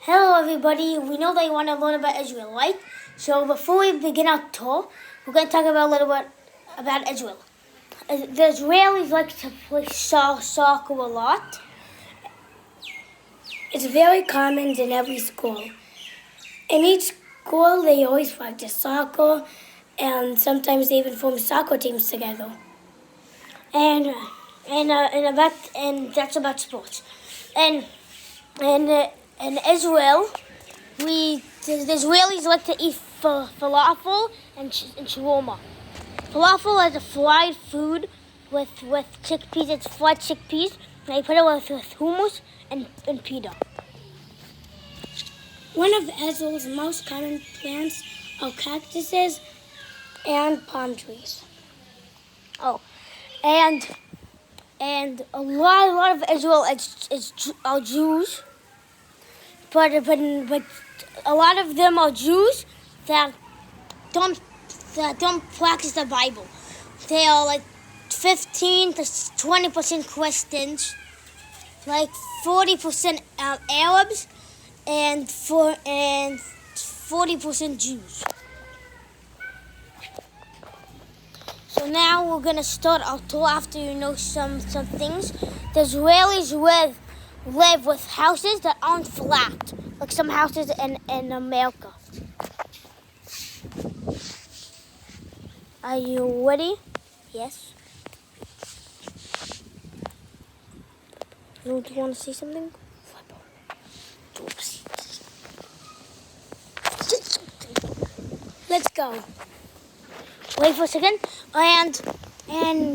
Hello everybody, we know that you want to learn about Israel, right? So before we begin our tour, we're going to talk about a little bit about Israel. The Israelis like to play soccer a lot. It's very common in every school. In each school, they always practice soccer, and sometimes they even form soccer teams together. And that's about sports. And in Israel, the Israelis like to eat falafel and shawarma. Falafel is a fried food with chickpeas. It's fried chickpeas. They put it with hummus and pita. One of Israel's most common plants are cactuses and palm trees. Oh, and a lot of Israel are Jews, but a lot of them are Jews that don't practice the Bible. They are like 15 to 20% Christians, like 40% Arabs, and 40% Jews. So now we're gonna start our tour after you know some things. The Israelis live with houses that aren't flat, like some houses in America. Are you ready? Yes. Do you want to see something? Let's go. Wait for a second. And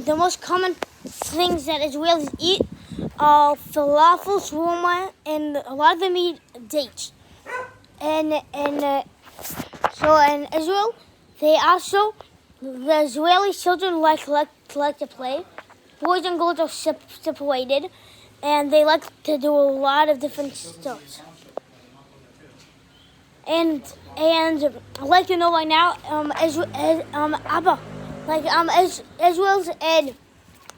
the most common things that Israelis eat are falafel, shawarma, and a lot of them eat dates. So in Israel, the Israeli children like to play. Boys and girls are separated, and they like to do a lot of different stuff. And I'd like to know right now, Israel's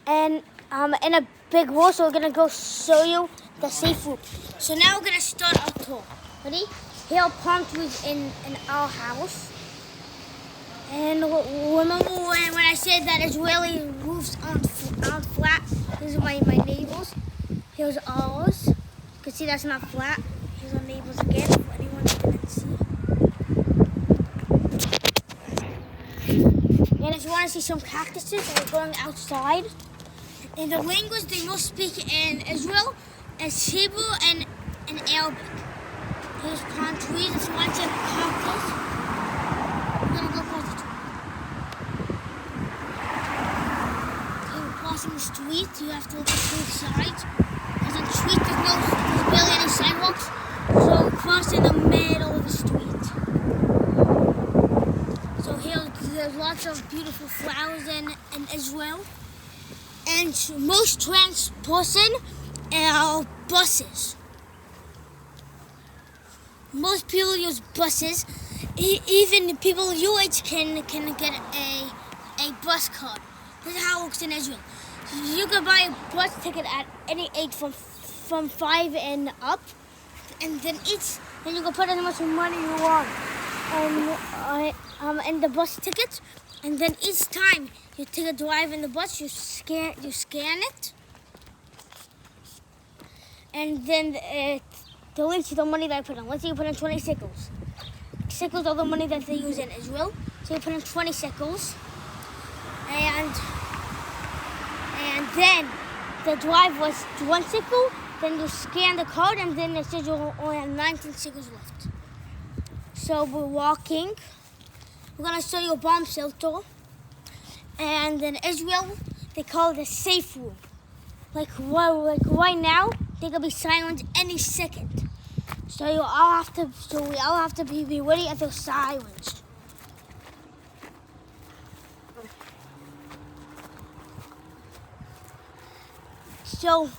in a big war, so we're gonna go show you the safe route. So now we're gonna start our tour. Ready? Here are palm trees in our house. And remember when I said that Israeli roofs aren't flat? These are my neighbors. Here's ours. You can see that's not flat. Here's our neighbors again, for anyone who didn't see. And if you want to see some cactuses, we're going outside. And the language they most speak in Israel is Hebrew and Arabic. Here's palm trees. If you want to see a cactus, we're going to go across the street. Okay, we're crossing the street. You have to look at both sides. Because on the street there's barely any sidewalks. So we cross in the middle of the street. So here there's lots of beautiful flowers in Israel. And most transportation are buses. Most people use buses. Even people your age can get a bus card. This is how it works in Israel. You can buy a bus ticket at any age from 5 and up, and then you can put as much money you want in the bus ticket, and then each time you take a drive in the bus, you scan it, and then it deletes the money that I put in. Let's say you put in 20 shekels. Shekels are the money that they use in Israel. So you put in 20 shekels, and then the drive was 1 shekel. Then you scan the card, and then it says you only have 19 shekels left. So we're walking. We're gonna show you a bomb shelter. And in Israel, they call it a safe room. Like right now, they could be silent any second. So we all have to be ready at the sirens. So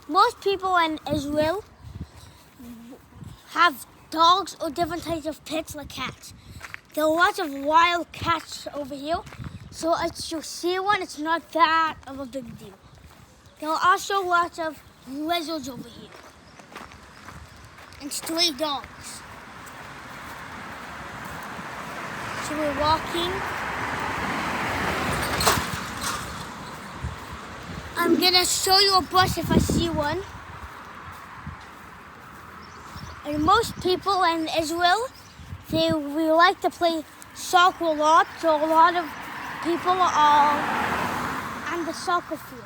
most people in Israel have dogs or different types of pets like cats. There are lots of wild cats over here. So if you see one, it's not that of a big deal. There are also lots of lizards over here. and stray dogs. So we're walking. I'm gonna show you a bus if I see one. And most people in Israel, we like to play soccer a lot, so a lot of people are on the soccer field.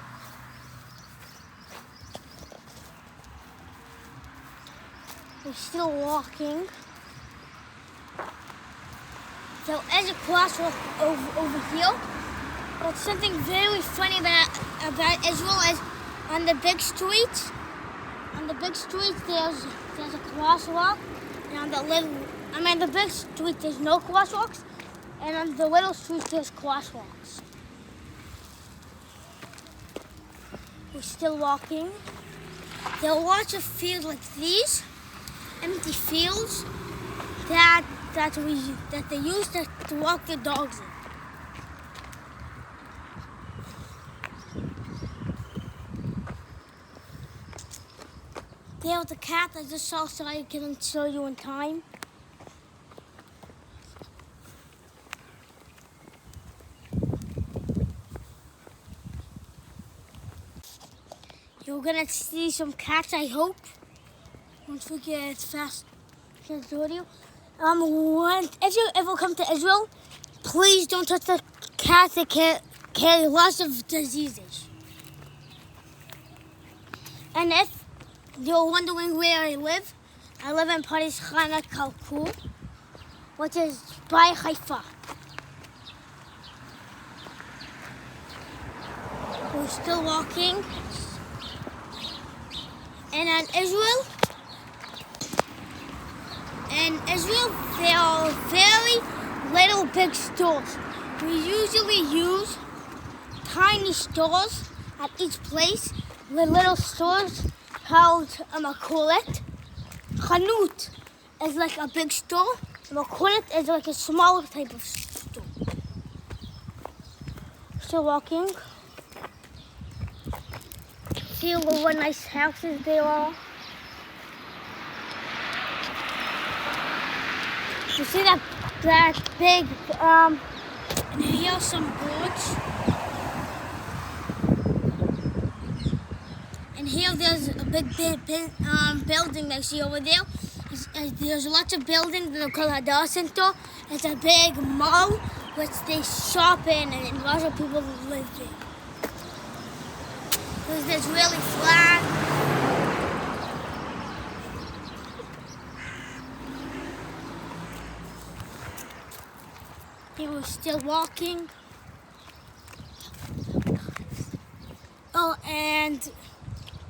We're still walking. So there's a crosswalk over here. But something very funny about Israel is on the big streets. On the big streets there's a crosswalk, and on the big street there's no crosswalks, and on the little streets there's crosswalks. We're still walking. There are lots of fields like these, empty fields that they use to walk the dogs in. There's the cat I just saw, so I can show you in time. You're gonna see some cats, I hope. Once we get fast video. If you ever come to Israel, please don't touch the cats. They carry lots of diseases. And if you're wondering where I live in Pardes Hanna, which is by Haifa. We're still walking. And in Israel, there are very little big stores. We usually use tiny stores at each place with little stores called a makolet. Chanut is like a big store. A makolet is like a smaller type of store. Still walking. See what nice houses they are. You see that big, and here are some boards. And here there's a big building that you see over there. There's lots of buildings that are called Hadar Center. It's a big mall which they shop in, and lots of people live there. Because it's really flat. People are still walking. Oh, and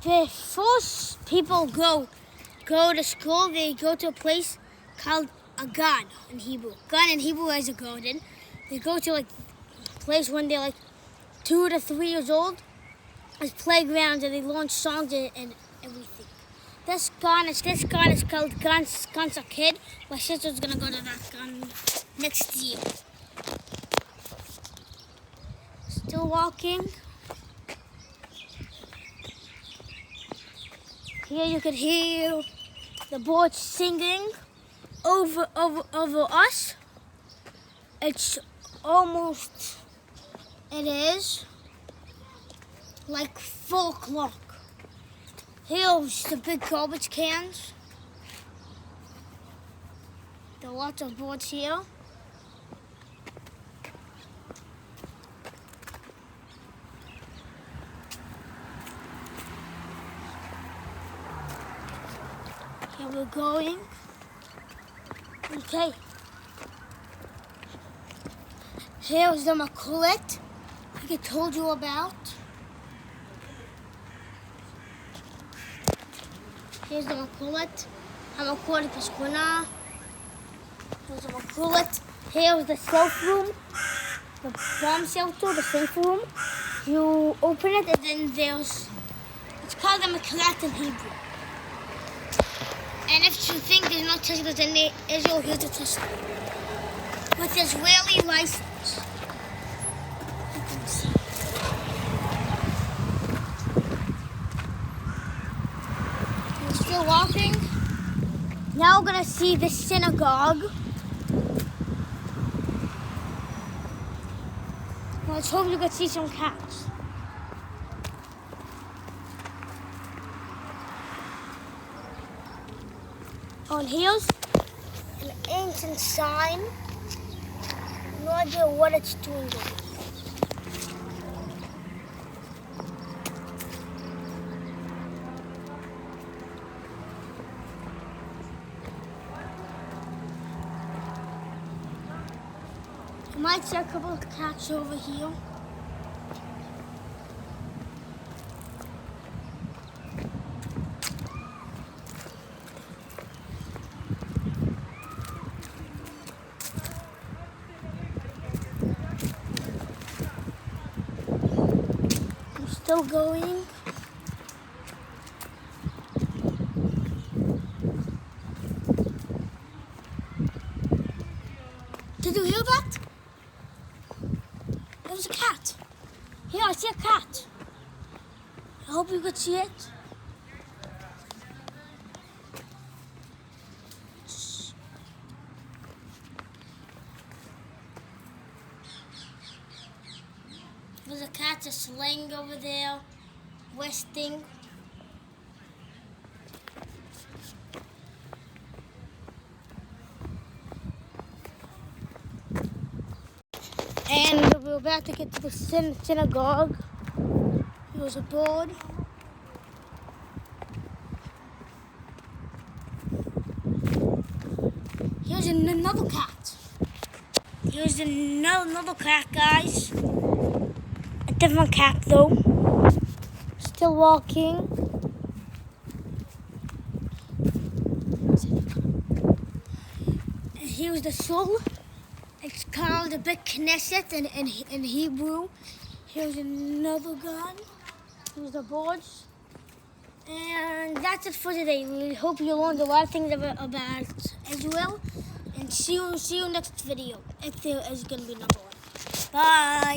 before people go to school, they go to a place called a gan in Hebrew. Gan in Hebrew is a garden. They go to like a place when they're like 2 to 3 years old. It's playgrounds and they learn songs and everything. This gan is called Gan Kid. My sister's gonna go to that gan next year. Still walking. Here you can hear the birds singing over us. It is like 4 o'clock. Here's the big garbage cans. There are lots of birds here. Here we're going. Okay. Here's the makolet like I told you about. Here's the makolet. המכולת בשכונה. Here's the makolet. Here's the safe room. The bomb shelter, the safe room. You open it and then it's called a makolet in Hebrew. And if you think there's no testicles in Israel, here's the testicle. With Israeli license. You can see. We're still walking. Now we're gonna see the synagogue. Let's hope you can see some cats. Oh, and here's an ancient sign. No idea what it's doing there. You might see a couple of cats over here. I'm still going. Did you hear that? There was a cat. Here, I see a cat. I hope you could see it. There's a cat just laying over there, resting. And we're about to get to the synagogue. Here's a board. Here's another cat. Here's another cat, guys. A different cat, though. Still walking. And here's the soul. It's called a Beit Knesset in Hebrew. Here's another gun. Here's the boards. And that's it for today. We hope you learned a lot of things about Israel. And see you next video. If there is going to be another one. Bye.